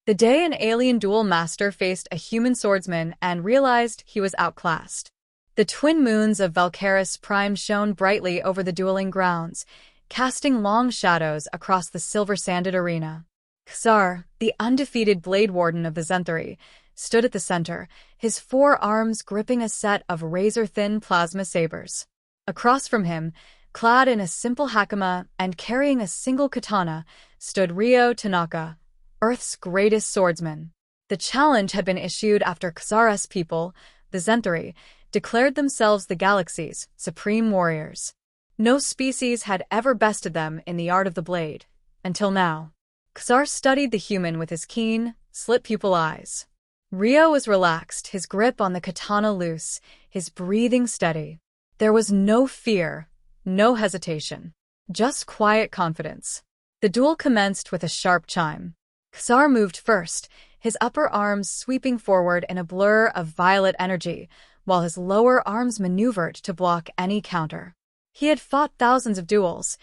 The day an alien duel master faced a human swordsman and realized he was outclassed. The twin moons of Valkyris Prime shone brightly over the dueling grounds, casting long shadows across the silver-sanded arena. Xar, the undefeated blade warden of the Zenthari, stood at the center, his 4 arms gripping a set of razor-thin plasma sabers. Across from him, clad in a simple hakama and carrying a single katana, stood Ryo Tanaka, Earth's greatest swordsman. The challenge had been issued after Xar's people, the Zenthari, declared themselves the galaxies' supreme warriors. No species had ever bested them in the art of the blade, until now. Xar studied the human with his keen, slit-pupil eyes. Ryo was relaxed, his grip on the katana loose, his breathing steady. There was no fear, no hesitation, just quiet confidence. The duel commenced with a sharp chime. Xar moved first, his upper arms sweeping forward in a blur of violet energy, while his lower arms maneuvered to block any counter. He had fought thousands of duels.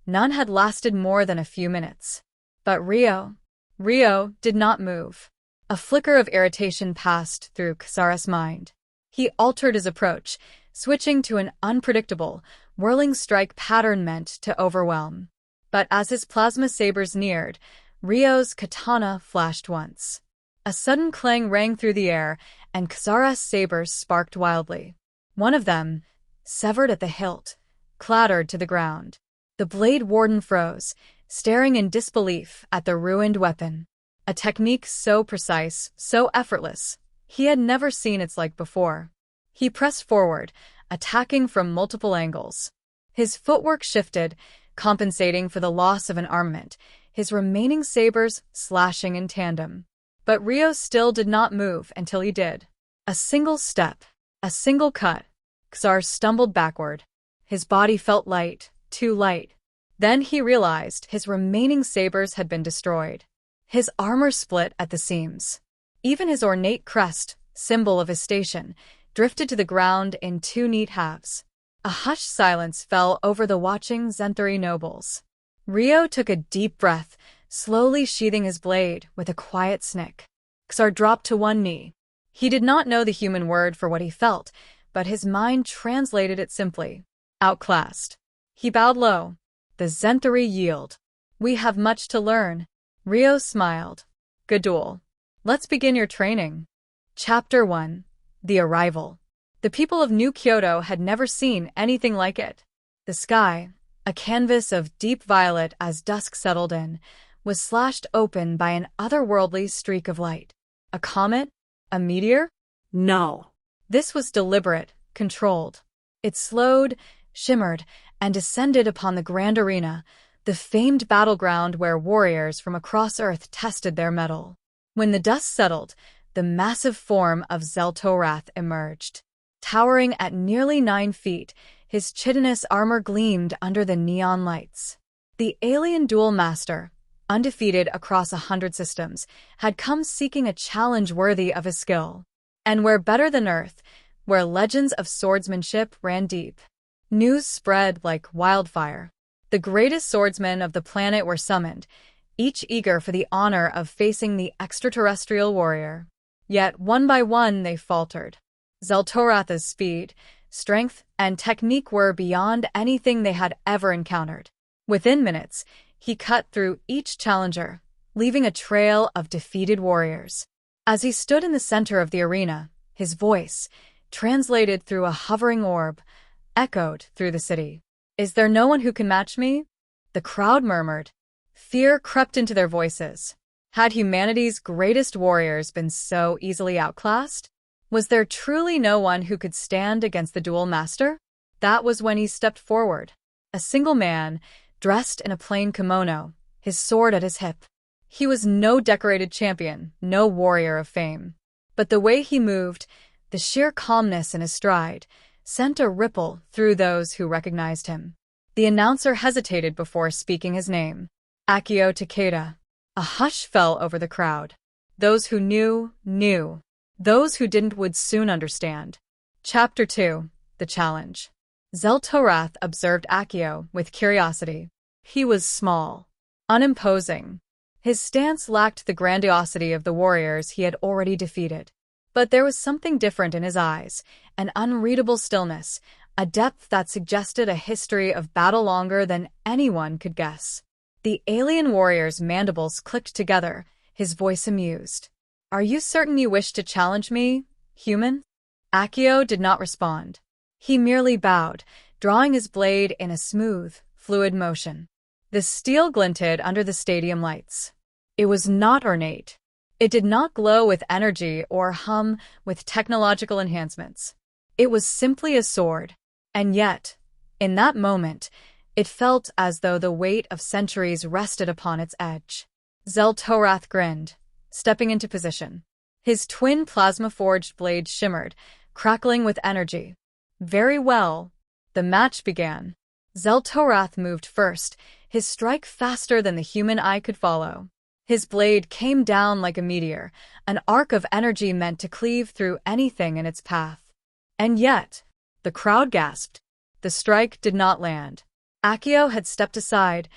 None had lasted more than a few minutes. But Ryo did not move. A flicker of irritation passed through Xar's mind. He altered his approach, switching to an unpredictable, whirling strike pattern meant to overwhelm. But as his plasma sabers neared, Ryo's katana flashed once. A sudden clang rang through the air, and Xar's sabers sparked wildly. One of them, severed at the hilt, clattered to the ground. The blade warden froze, staring in disbelief at the ruined weapon. A technique so precise, so effortless, he had never seen its like before. He pressed forward, attacking from multiple angles. His footwork shifted, compensating for the loss of an armament, his remaining sabers slashing in tandem. But Ryo still did not move until he did. A single step, a single cut. Xar stumbled backward. His body felt light, too light. Then he realized his remaining sabers had been destroyed. His armor split at the seams. Even his ornate crest, symbol of his station, drifted to the ground in 2 neat halves. A hushed silence fell over the watching Zenthari nobles. Ryo took a deep breath, slowly sheathing his blade with a quiet snick. Xar dropped to one knee. He did not know the human word for what he felt, but his mind translated it simply. Outclassed. He bowed low. The Zenthari yield. We have much to learn. Ryo smiled. Good duel. Let's begin your training. Chapter 1. The Arrival. The people of New Kyoto had never seen anything like it. The sky, a canvas of deep violet as dusk settled in, was slashed open by an otherworldly streak of light. A comet? A meteor? No. This was deliberate, controlled. It slowed, shimmered, and descended upon the grand arena, the famed battleground where warriors from across Earth tested their mettle. When the dust settled, the massive form of Xel'Torath emerged. Towering at nearly 9 feet, his chitinous armor gleamed under the neon lights. The alien duel master, undefeated across 100 systems, had come seeking a challenge worthy of his skill. And where better than Earth, where legends of swordsmanship ran deep, news spread like wildfire. The greatest swordsmen of the planet were summoned, each eager for the honor of facing the extraterrestrial warrior. Yet one by one they faltered. Xel'Torath's speed, strength, and technique were beyond anything they had ever encountered. Within minutes, he cut through each challenger, leaving a trail of defeated warriors. As he stood in the center of the arena, his voice, translated through a hovering orb, echoed through the city. Is there no one who can match me? The crowd murmured. Fear crept into their voices. Had humanity's greatest warriors been so easily outclassed? Was there truly no one who could stand against the duel master? That was when he stepped forward. A single man, dressed in a plain kimono, his sword at his hip. He was no decorated champion, no warrior of fame. But the way he moved, the sheer calmness in his stride, sent a ripple through those who recognized him. The announcer hesitated before speaking his name. Akio Takeda. A hush fell over the crowd. Those who knew, knew. Those who didn't would soon understand. Chapter 2. The Challenge. Xel'Torath observed Akio with curiosity. He was small, unimposing, His stance lacked the grandiosity of the warriors he had already defeated. But there was something different in his eyes, an unreadable stillness, a depth that suggested a history of battle longer than anyone could guess. The alien warrior's mandibles clicked together, his voice amused. "Are you certain you wish to challenge me, human?" Accio did not respond. He merely bowed, drawing his blade in a smooth, fluid motion. The steel glinted under the stadium lights. It was not ornate. It did not glow with energy or hum with technological enhancements. It was simply a sword. And yet, in that moment, it felt as though the weight of centuries rested upon its edge. Xel'Torath grinned, stepping into position. His twin plasma-forged blade shimmered, crackling with energy. Very well. The match began. Xel'Torath moved first, his strike faster than the human eye could follow. His blade came down like a meteor, an arc of energy meant to cleave through anything in its path. And yet, the crowd gasped. The strike did not land. Accio had stepped aside,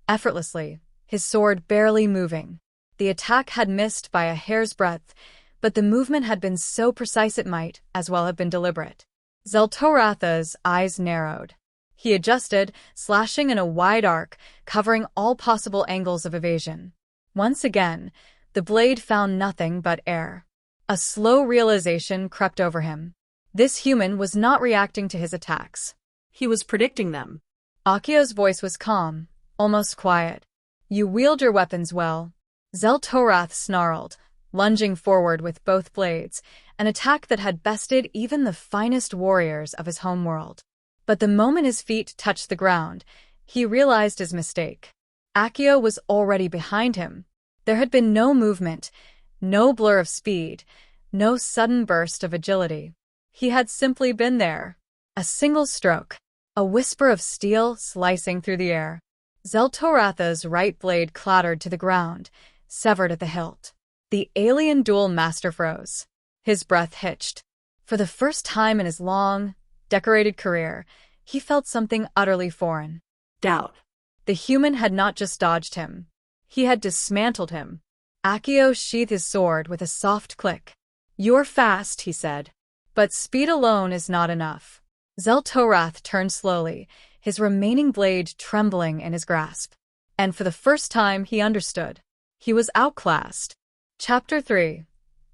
effortlessly, his sword barely moving. The attack had missed by a hair's breadth, but the movement had been so precise it might as well have been deliberate. Xel'Torath's eyes narrowed. He adjusted, slashing in a wide arc, covering all possible angles of evasion. Once again, the blade found nothing but air. A slow realization crept over him. This human was not reacting to his attacks. He was predicting them. Accio's voice was calm, almost quiet. "You wield your weapons well." Xel'Torath snarled, lunging forward with both blades, an attack that had bested even the finest warriors of his homeworld. But the moment his feet touched the ground, he realized his mistake. Accio was already behind him. There had been no movement, no blur of speed, no sudden burst of agility. He had simply been there. A single stroke, a whisper of steel slicing through the air. Xel'Torath's right blade clattered to the ground, severed at the hilt. The alien duel master froze. His breath hitched. For the first time in his long, decorated career, he felt something utterly foreign. Doubt. The human had not just dodged him. He had dismantled him. Accio sheathed his sword with a soft click. "You're fast," he said. "But speed alone is not enough." Xel'Torath turned slowly, his remaining blade trembling in his grasp. And for the first time he understood. He was outclassed. Chapter 3.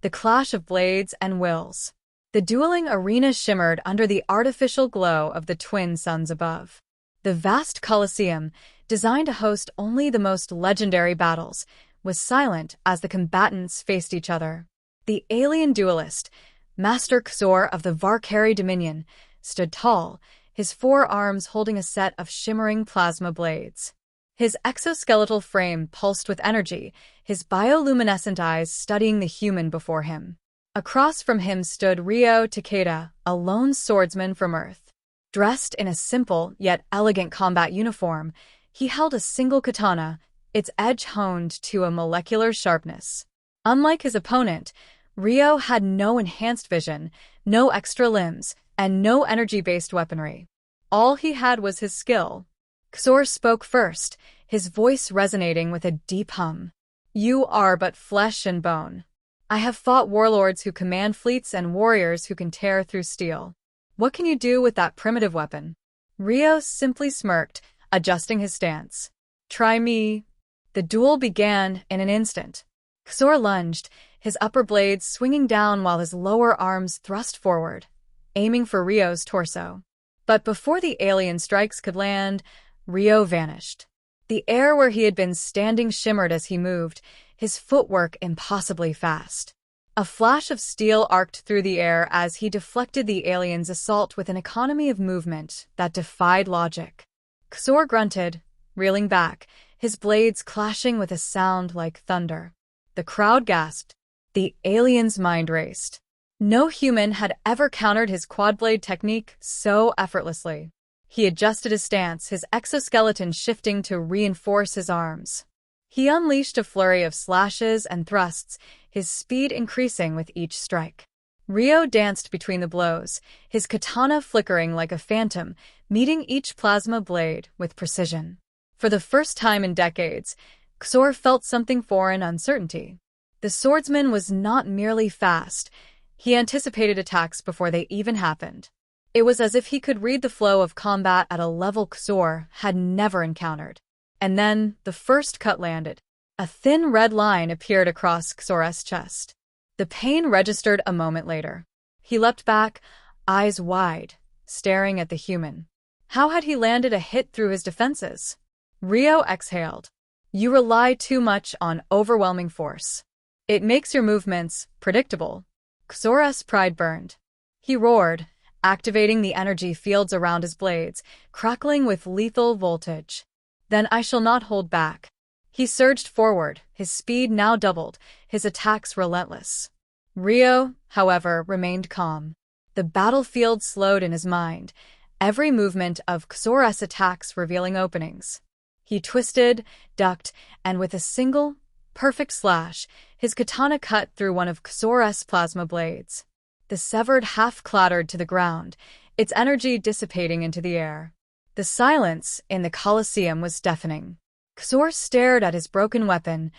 The Clash of Blades and Wills. The dueling arena shimmered under the artificial glow of the twin suns above. The vast Colosseum, designed to host only the most legendary battles, was silent as the combatants faced each other. The alien duelist, Master Xor of the Varkari Dominion, stood tall, his forearms holding a set of shimmering plasma blades. His exoskeletal frame pulsed with energy, his bioluminescent eyes studying the human before him. Across from him stood Ryo Takeda, a lone swordsman from Earth. Dressed in a simple yet elegant combat uniform, he held a single katana, its edge honed to a molecular sharpness. Unlike his opponent, Ryo had no enhanced vision, no extra limbs, and no energy-based weaponry. All he had was his skill. Xor spoke first, his voice resonating with a deep hum. "You are but flesh and bone. I have fought warlords who command fleets and warriors who can tear through steel. What can you do with that primitive weapon?" Ryo simply smirked, adjusting his stance. "Try me." The duel began in an instant. Xor lunged, his upper blades swinging down while his lower arms thrust forward, aiming for Ryo's torso. But before the alien strikes could land, Ryo vanished. The air where he had been standing shimmered as he moved, his footwork impossibly fast. A flash of steel arced through the air as he deflected the alien's assault with an economy of movement that defied logic. Xor grunted, reeling back, his blades clashing with a sound like thunder. The crowd gasped. The alien's mind raced. No human had ever countered his quad-blade technique so effortlessly. He adjusted his stance, his exoskeleton shifting to reinforce his arms. He unleashed a flurry of slashes and thrusts, his speed increasing with each strike. Ryo danced between the blows, his katana flickering like a phantom, meeting each plasma blade with precision. For the first time in decades, Xor felt something foreign uncertainty. The swordsman was not merely fast. He anticipated attacks before they even happened. It was as if he could read the flow of combat at a level Xor had never encountered. And then, the first cut landed. A thin red line appeared across Xor's chest. The pain registered a moment later. He leapt back, eyes wide, staring at the human. How had he landed a hit through his defenses? Rio exhaled. You rely too much on overwhelming force. It makes your movements predictable. Xor's pride burned. He roared, activating the energy fields around his blades, crackling with lethal voltage. Then I shall not hold back. He surged forward, his speed now doubled, his attacks relentless. Rio, however, remained calm. The battlefield slowed in his mind, every movement of Xor's attacks revealing openings. He twisted, ducked, and with a single, perfect slash, his katana cut through one of Xor's plasma blades. The severed half clattered to the ground, its energy dissipating into the air. The silence in the Colosseum was deafening. Xor stared at his broken weapon,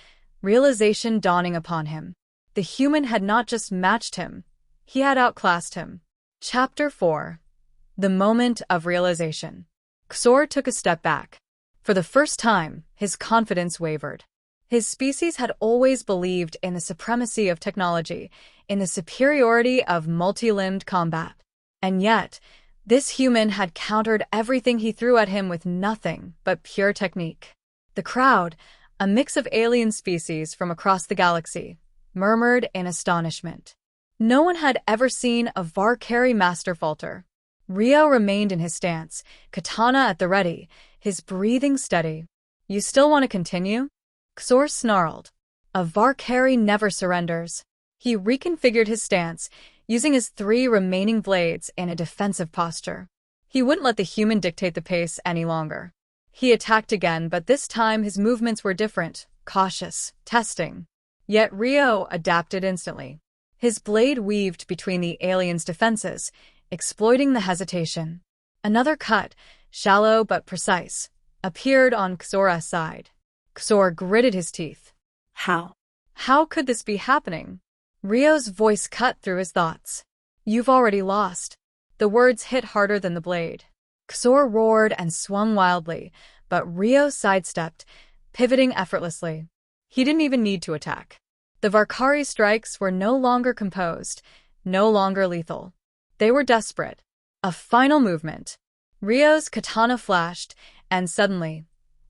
realization dawning upon him. The human had not just matched him, he had outclassed him. Chapter 4. The Moment of Realization. Xor took a step back. For the first time, his confidence wavered. His species had always believed in the supremacy of technology, in the superiority of multi-limbed combat. And yet, this human had countered everything he threw at him with nothing but pure technique. The crowd, a mix of alien species from across the galaxy, murmured in astonishment. No one had ever seen a Valkyrie master falter. Rio remained in his stance, katana at the ready, his breathing steady. You still want to continue? Xor snarled. A Valkyrie never surrenders. He reconfigured his stance, using his 3 remaining blades in a defensive posture. He wouldn't let the human dictate the pace any longer. He attacked again, but this time his movements were different, cautious, testing. Yet Rio adapted instantly. His blade weaved between the alien's defenses, exploiting the hesitation. Another cut, shallow but precise, appeared on Xor's side. Xor gritted his teeth. How? How could this be happening? Rio's voice cut through his thoughts. You've already lost. The words hit harder than the blade. Xor roared and swung wildly, but Rio sidestepped, pivoting effortlessly. He didn't even need to attack. The Valkyrie strikes were no longer composed, no longer lethal. They were desperate. A final movement. Rio's katana flashed, and suddenly,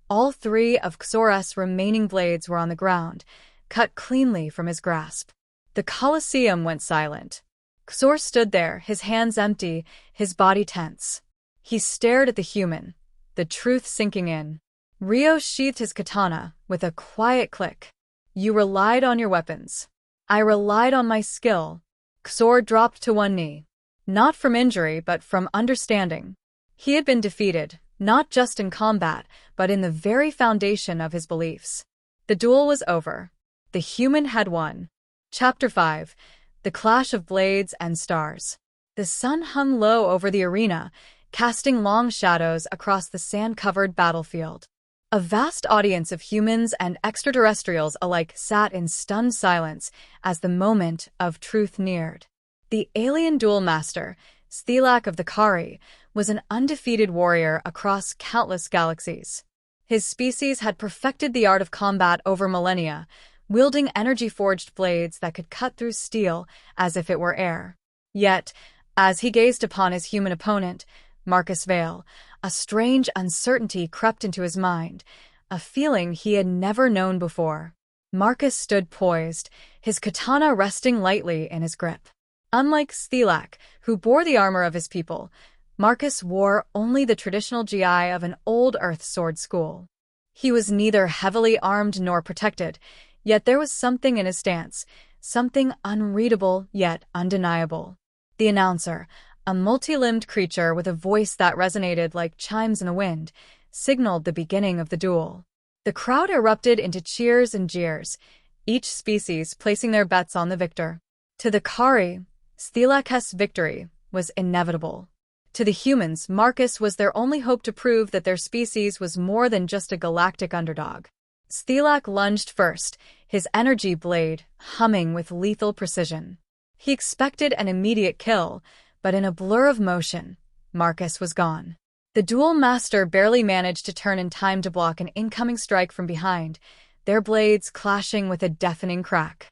all 3 of Xor's remaining blades were on the ground, cut cleanly from his grasp. The Colosseum went silent. Xor stood there, his hands empty, his body tense. He stared at the human, the truth sinking in. Rio sheathed his katana with a quiet click. You relied on your weapons. I relied on my skill. Xor dropped to one knee. Not from injury, but from understanding. He had been defeated, not just in combat, but in the very foundation of his beliefs. The duel was over. The human had won. Chapter 5. The Clash of Blades and Stars. The sun hung low over the arena, casting long shadows across the sand-covered battlefield. A vast audience of humans and extraterrestrials alike sat in stunned silence as the moment of truth neared. The alien duel master, Stilak of the Kari, was an undefeated warrior across countless galaxies. His species had perfected the art of combat over millennia, wielding energy-forged blades that could cut through steel as if it were air. Yet, as he gazed upon his human opponent, Marcus Vale, a strange uncertainty crept into his mind, a feeling he had never known before. Marcus stood poised, his katana resting lightly in his grip. Unlike Stilak, who bore the armor of his people, Marcus wore only the traditional GI of an old Earth sword school. He was neither heavily armed nor protected, yet there was something in his stance, something unreadable yet undeniable. The announcer, a multi-limbed creature with a voice that resonated like chimes in the wind, signaled the beginning of the duel. The crowd erupted into cheers and jeers, each species placing their bets on the victor. To the Kari, Stilak's victory was inevitable. To the humans, Marcus was their only hope to prove that their species was more than just a galactic underdog. Stelak lunged first, his energy blade humming with lethal precision. He expected an immediate kill, but in a blur of motion, Marcus was gone. The Duel Master barely managed to turn in time to block an incoming strike from behind, their blades clashing with a deafening crack.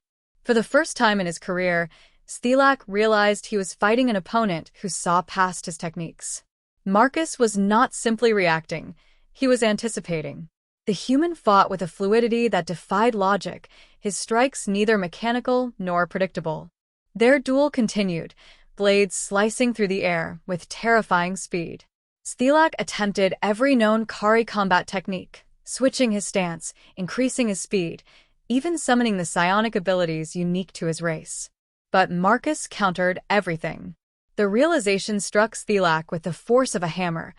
For the first time in his career, Stelak realized he was fighting an opponent who saw past his techniques. Marcus was not simply reacting, he was anticipating. The human fought with a fluidity that defied logic, his strikes neither mechanical nor predictable. Their duel continued, blades slicing through the air with terrifying speed. Stelak attempted every known Kari combat technique, switching his stance, increasing his speed, even summoning the psionic abilities unique to his race. But Marcus countered everything. The realization struck Stelak with the force of a hammer.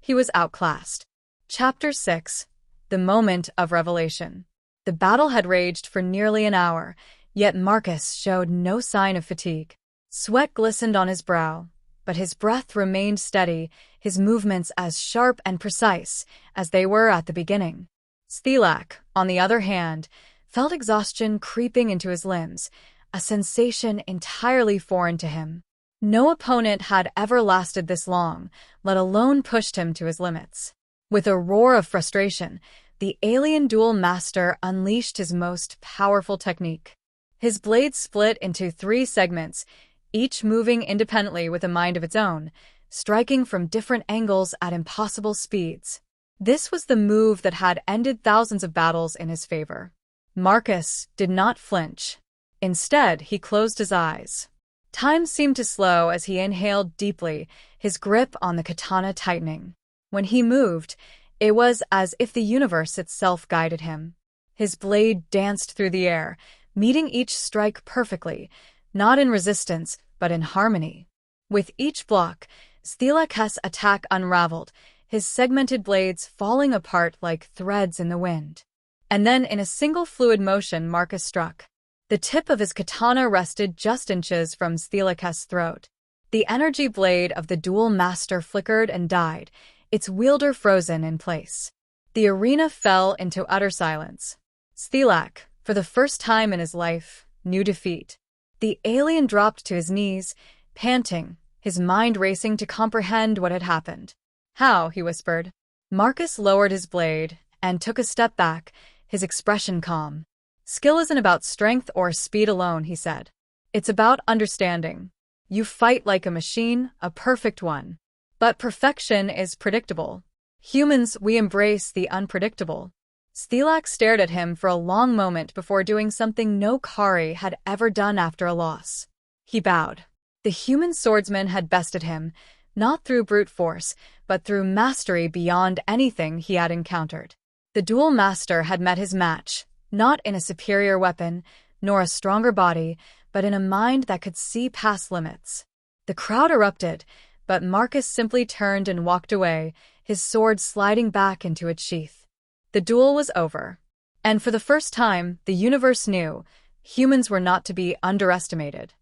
He was outclassed. Chapter 6. The Moment of Revelation. The battle had raged for nearly an hour, yet Marcus showed no sign of fatigue. Sweat glistened on his brow, but his breath remained steady, his movements as sharp and precise as they were at the beginning. Stelak, on the other hand, felt exhaustion creeping into his limbs, a sensation entirely foreign to him. No opponent had ever lasted this long, let alone pushed him to his limits. With a roar of frustration, the alien Duel Master unleashed his most powerful technique. His blade split into 3 segments, each moving independently with a mind of its own, striking from different angles at impossible speeds. This was the move that had ended thousands of battles in his favor. Marcus did not flinch. Instead, he closed his eyes. Time seemed to slow as he inhaled deeply, his grip on the katana tightening. When he moved, it was as if the universe itself guided him. His blade danced through the air, meeting each strike perfectly, not in resistance, but in harmony. With each block, Stelak's attack unraveled, his segmented blades falling apart like threads in the wind. And then, in a single fluid motion, Marcus struck. The tip of his katana rested just inches from Stelak's throat. The energy blade of the Duel Master flickered and died, its wielder frozen in place. The arena fell into utter silence. Stelak, for the first time in his life, knew defeat. The alien dropped to his knees, panting, his mind racing to comprehend what had happened. "How?" he whispered. Marcus lowered his blade and took a step back, his expression calm. "Skill isn't about strength or speed alone," he said. "It's about understanding. You fight like a machine, a perfect one. But perfection is predictable. Humans, we embrace the unpredictable." Stelak stared at him for a long moment before doing something no Kari had ever done after a loss. He bowed. The human swordsman had bested him, not through brute force, but through mastery beyond anything he had encountered. The Duel Master had met his match, not in a superior weapon, nor a stronger body, but in a mind that could see past limits. The crowd erupted, but Marcus simply turned and walked away, his sword sliding back into its sheath. The duel was over. And for the first time, the universe knew humans were not to be underestimated.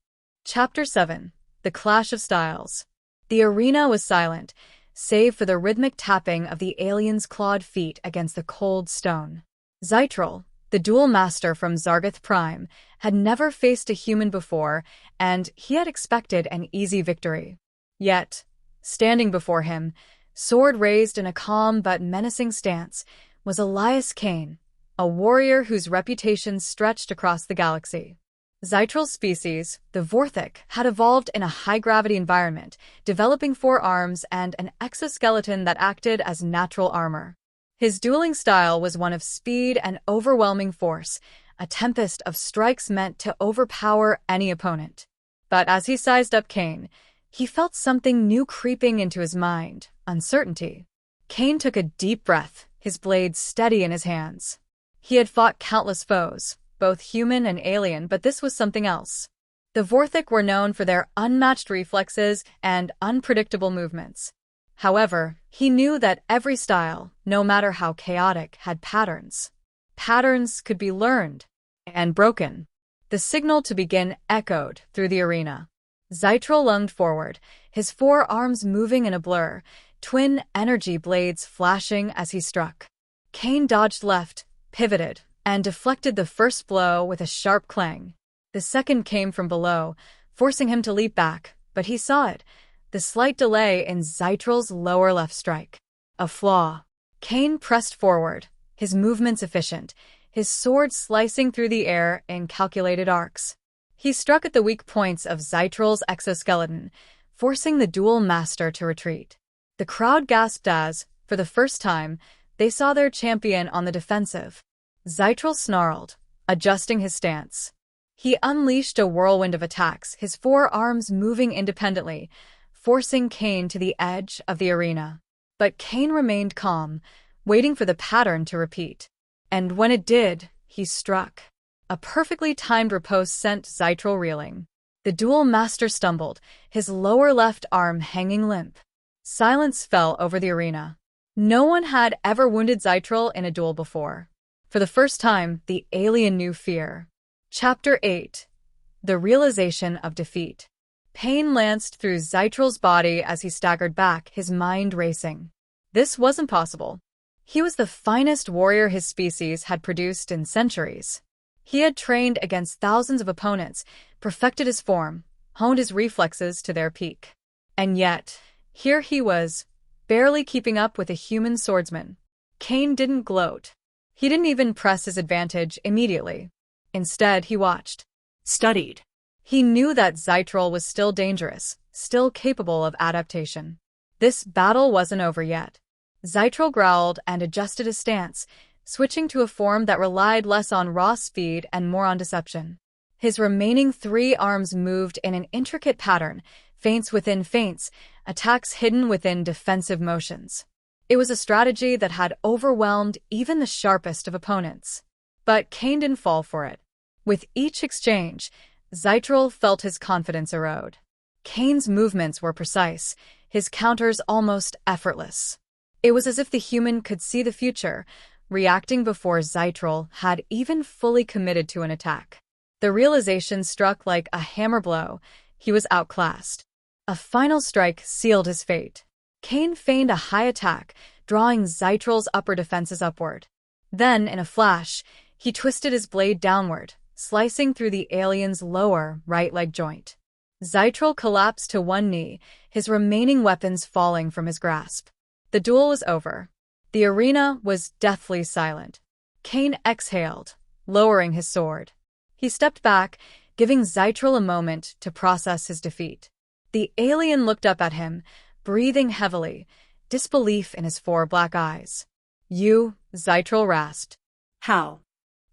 Chapter 7. The Clash of Styles. The arena was silent, save for the rhythmic tapping of the alien's clawed feet against the cold stone. Zytral, the Duel Master from Zargath Prime, had never faced a human before, and he had expected an easy victory. Yet, standing before him, sword raised in a calm but menacing stance, was Elias Kane, a warrior whose reputation stretched across the galaxy. Zytral's species, the Vorthic, had evolved in a high-gravity environment, developing 4 arms and an exoskeleton that acted as natural armor. His dueling style was one of speed and overwhelming force, a tempest of strikes meant to overpower any opponent. But as he sized up Kane, he felt something new creeping into his mind, uncertainty. Kane took a deep breath, his blade steady in his hands. He had fought countless foes, both human and alien, but this was something else. The Vorthic were known for their unmatched reflexes and unpredictable movements. However, he knew that every style, no matter how chaotic, had patterns. Patterns could be learned and broken. The signal to begin echoed through the arena. Zytral lunged forward, his 4 arms moving in a blur, twin energy blades flashing as he struck. Kane dodged left, pivoted, and deflected the first blow with a sharp clang. The second came from below, forcing him to leap back, but he saw it, the slight delay in Zytral's lower left strike. A flaw. Kain pressed forward, his movements efficient, his sword slicing through the air in calculated arcs. He struck at the weak points of Zytral's exoskeleton, forcing the Duel Master to retreat. The crowd gasped as, for the first time, they saw their champion on the defensive. Zytral snarled, adjusting his stance. He unleashed a whirlwind of attacks, his four arms moving independently, forcing Kain to the edge of the arena. But Kain remained calm, waiting for the pattern to repeat. And when it did, he struck. A perfectly timed riposte sent Zytral reeling. The Duel Master stumbled, his lower left arm hanging limp. Silence fell over the arena. No one had ever wounded Zytral in a duel before. For the first time, the alien knew fear. Chapter 8. The Realization of Defeat. Pain lanced through Zytral's body as he staggered back, his mind racing. This wasn't possible. He was the finest warrior his species had produced in centuries. He had trained against thousands of opponents, perfected his form, honed his reflexes to their peak. And yet, here he was, barely keeping up with a human swordsman. Kain didn't gloat. He didn't even press his advantage immediately. Instead, he watched. Studied. He knew that Zytral was still dangerous, still capable of adaptation. This battle wasn't over yet. Zytral growled and adjusted his stance, switching to a form that relied less on raw speed and more on deception. His remaining three arms moved in an intricate pattern, feints within feints, attacks hidden within defensive motions. It was a strategy that had overwhelmed even the sharpest of opponents. But Kain didn't fall for it. With each exchange, Zytral felt his confidence erode. Kain's movements were precise, his counters almost effortless. It was as if the human could see the future, reacting before Zytral had even fully committed to an attack. The realization struck like a hammer blow. He was outclassed. A final strike sealed his fate. Kain feigned a high attack, drawing Zytral's upper defenses upward. Then, in a flash, he twisted his blade downward, slicing through the alien's lower right leg joint. Zytral collapsed to one knee, his remaining weapons falling from his grasp. The duel was over. The arena was deathly silent. Kain exhaled, lowering his sword. He stepped back, giving Zytral a moment to process his defeat. The alien looked up at him, breathing heavily, disbelief in his four black eyes. "You," Zytral rasped. How?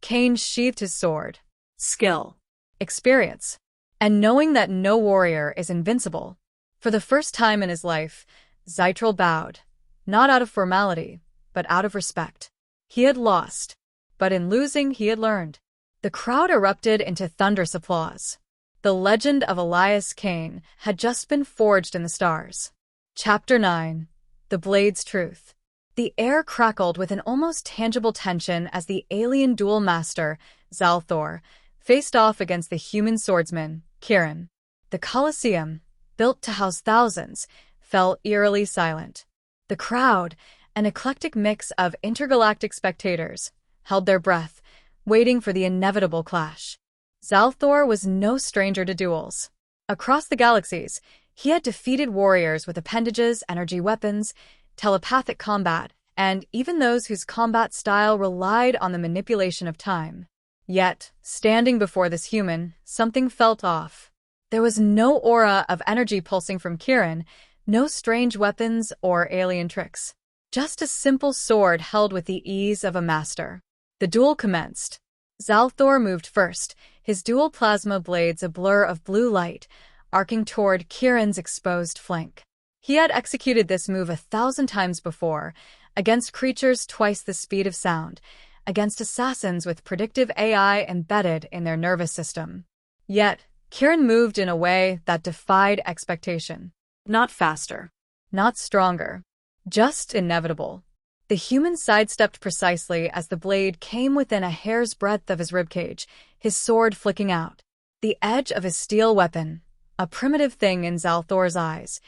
Kain sheathed his sword. Skill. Experience. And knowing that no warrior is invincible. For the first time in his life, Zytral bowed, not out of formality, but out of respect. He had lost, but in losing he had learned. The crowd erupted into thunderous applause. The legend of Elias Kain had just been forged in the stars. Chapter 9. The Blade's Truth. The air crackled with an almost tangible tension as the alien duel master, Zalthor, faced off against the human swordsman, Kirin. The Colosseum, built to house thousands, fell eerily silent. The crowd, an eclectic mix of intergalactic spectators, held their breath, waiting for the inevitable clash. Zalthor was no stranger to duels. Across the galaxies, he had defeated warriors with appendages, energy weapons, telepathic combat, and even those whose combat style relied on the manipulation of time. Yet, standing before this human, something felt off. There was no aura of energy pulsing from Kirin, no strange weapons or alien tricks. Just a simple sword held with the ease of a master. The duel commenced. Zalthor moved first, his dual plasma blades a blur of blue light, arcing toward Kirin's exposed flank. He had executed this move 1,000 times before, against creatures twice the speed of sound, against assassins with predictive AI embedded in their nervous system. Yet, Kirin moved in a way that defied expectation. Not faster. Not stronger. Just inevitable. The human sidestepped precisely as the blade came within a hair's breadth of his ribcage, his sword flicking out. The edge of his steel weapon, a primitive thing in Zalthor's eyes,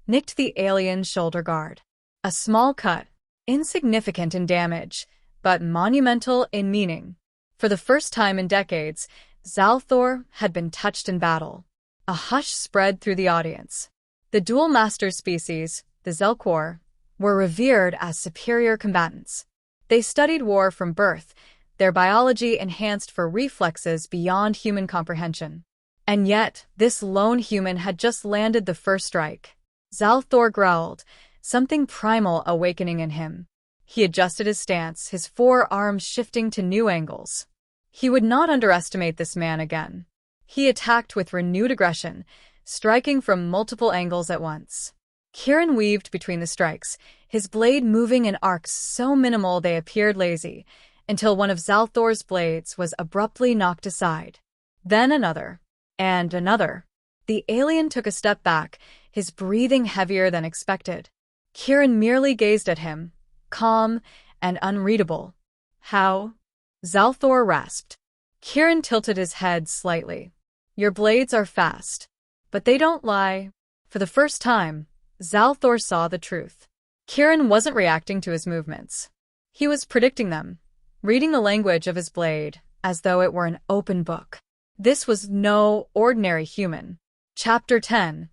nicked the alien's shoulder guard. A small cut, insignificant in damage, but monumental in meaning. For the first time in decades, Zalthor had been touched in battle. A hush spread through the audience. The Duel Master species, the Zelkor, were revered as superior combatants. They studied war from birth, their biology enhanced for reflexes beyond human comprehension. And yet, this lone human had just landed the first strike. Zalthor growled, something primal awakening in him. He adjusted his stance, his forearms shifting to new angles. He would not underestimate this man again. He attacked with renewed aggression, striking from multiple angles at once. Kirin weaved between the strikes, his blade moving in arcs so minimal they appeared lazy, until one of Zalthor's blades was abruptly knocked aside. Then another. And another. The alien took a step back, his breathing heavier than expected. Kirin merely gazed at him, calm and unreadable. How? Zalthor rasped. Kirin tilted his head slightly. Your blades are fast, but they don't lie. For the first time, Zalthor saw the truth. Kirin wasn't reacting to his movements. He was predicting them, reading the language of his blade as though it were an open book. This was no ordinary human. Chapter 10.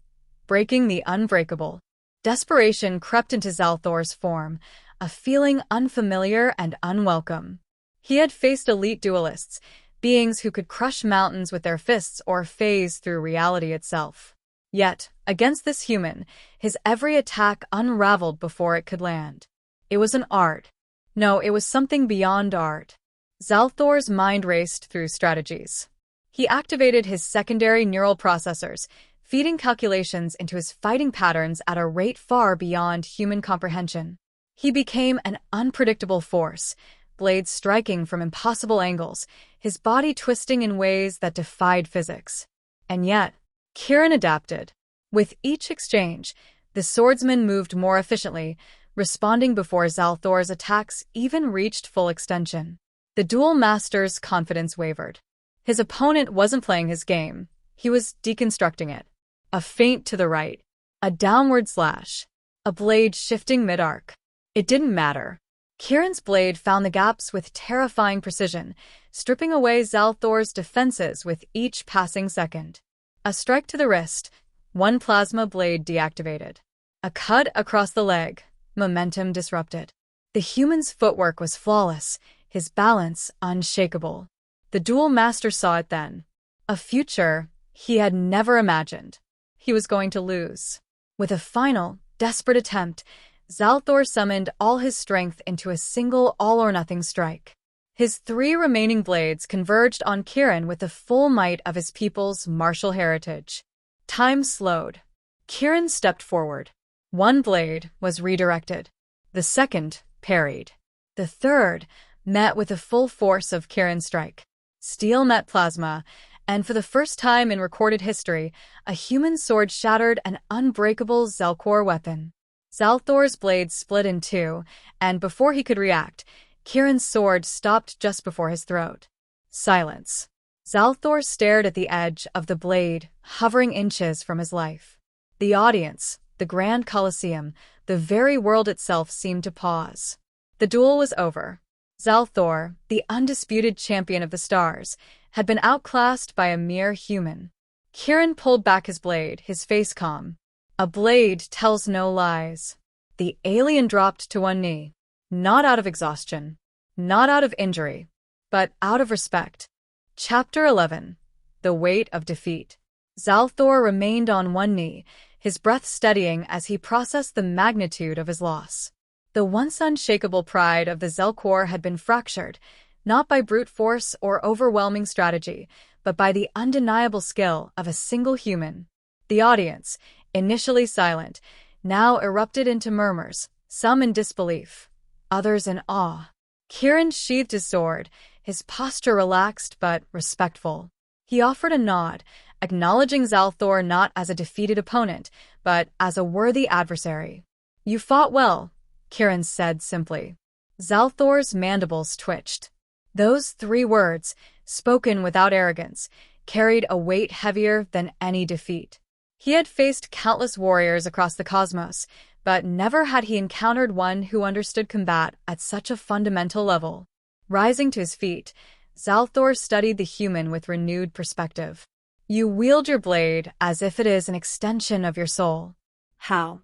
Breaking the Unbreakable. Desperation crept into Zalthor's form, a feeling unfamiliar and unwelcome. He had faced elite duelists, beings who could crush mountains with their fists or phase through reality itself. Yet, against this human, his every attack unraveled before it could land. It was an art. No, it was something beyond art. Zalthor's mind raced through strategies. He activated his secondary neural processors, feeding calculations into his fighting patterns at a rate far beyond human comprehension. He became an unpredictable force, blades striking from impossible angles, his body twisting in ways that defied physics. And yet, Kirin adapted. With each exchange, the swordsman moved more efficiently, responding before Zalthor's attacks even reached full extension. The Duel Master's confidence wavered. His opponent wasn't playing his game, he was deconstructing it. A feint to the right, a downward slash, a blade shifting mid-arc. It didn't matter. Kirin's blade found the gaps with terrifying precision, stripping away Zalthor's defenses with each passing second. A strike to the wrist, one plasma blade deactivated. A cut across the leg, momentum disrupted. The human's footwork was flawless, his balance unshakable. The Duel Master saw it then. A future he had never imagined. He was going to lose. With a final, desperate attempt, Zalthor summoned all his strength into a single all-or-nothing strike. His 3 remaining blades converged on Kirin with the full might of his people's martial heritage. Time slowed. Kirin stepped forward. One blade was redirected. The second parried. The third met with the full force of Kirin's strike. Steel met plasma, and for the first time in recorded history, a human sword shattered an unbreakable Zelkor weapon. Zalthor's blade split in two, and before he could react, Kirin's sword stopped just before his throat. Silence. Zalthor stared at the edge of the blade, hovering inches from his life. The audience, the Grand Colosseum, the very world itself seemed to pause. The duel was over. Zalthor, the undisputed champion of the stars, had been outclassed by a mere human. Kirin pulled back his blade, his face calm. A blade tells no lies. The alien dropped to one knee. Not out of exhaustion, not out of injury, but out of respect. Chapter 11. The Weight of Defeat. Zalthor remained on one knee, his breath steadying as he processed the magnitude of his loss. The once unshakable pride of the Zelkor had been fractured, not by brute force or overwhelming strategy, but by the undeniable skill of a single human. The audience, initially silent, now erupted into murmurs, some in disbelief, others in awe. Kirin sheathed his sword, his posture relaxed but respectful. He offered a nod, acknowledging Zalthor not as a defeated opponent, but as a worthy adversary. "You fought well," Kirin said simply. Zalthor's mandibles twitched. Those 3 words, spoken without arrogance, carried a weight heavier than any defeat. He had faced countless warriors across the cosmos, but never had he encountered one who understood combat at such a fundamental level. Rising to his feet, Zalthor studied the human with renewed perspective. You wield your blade as if it is an extension of your soul. How?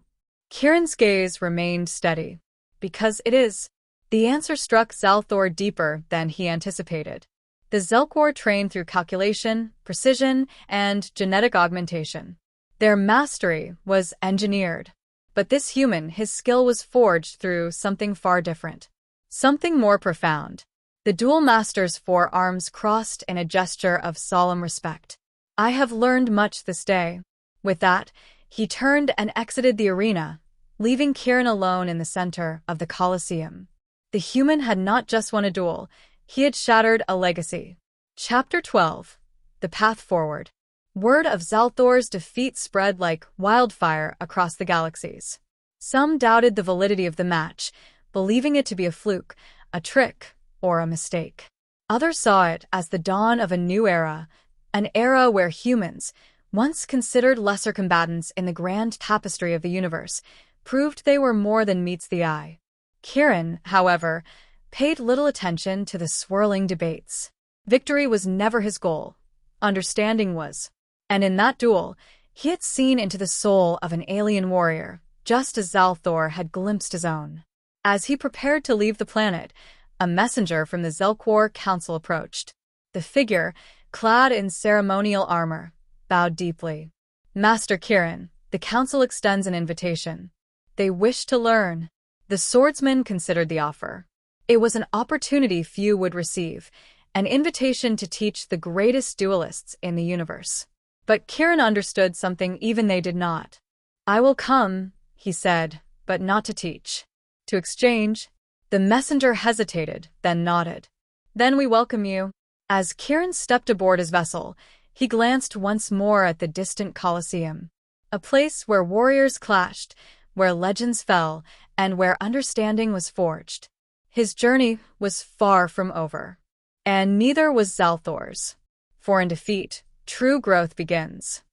Kieran's gaze remained steady. Because it is. The answer struck Zalthor deeper than he anticipated. The Zelkwar trained through calculation, precision, and genetic augmentation. Their mastery was engineered. But this human, his skill was forged through something far different. Something more profound. The Duel Master's forearms crossed in a gesture of solemn respect. I have learned much this day. With that, he turned and exited the arena, leaving Kieran alone in the center of the Colosseum. The human had not just won a duel, he had shattered a legacy. Chapter 12. The Path Forward. Word of Zalthor's defeat spread like wildfire across the galaxies. Some doubted the validity of the match, believing it to be a fluke, a trick, or a mistake. Others saw it as the dawn of a new era, an era where humans, once considered lesser combatants in the grand tapestry of the universe, proved they were more than meets the eye. Kieran, however, paid little attention to the swirling debates. Victory was never his goal. Understanding was. And in that duel, he had seen into the soul of an alien warrior, just as Zalthor had glimpsed his own. As he prepared to leave the planet, a messenger from the Zelkwar Council approached. The figure, clad in ceremonial armor, bowed deeply. Master Kieran, the council extends an invitation. They wish to learn. The swordsman considered the offer. It was an opportunity few would receive, an invitation to teach the greatest duelists in the universe. But Kieran understood something even they did not. I will come, he said, but not to teach. To exchange. The messenger hesitated, then nodded. Then we welcome you. As Kieran stepped aboard his vessel, he glanced once more at the distant Colosseum. A place where warriors clashed, where legends fell, and where understanding was forged. His journey was far from over. And neither was Zalthor's. For in defeat, true growth begins.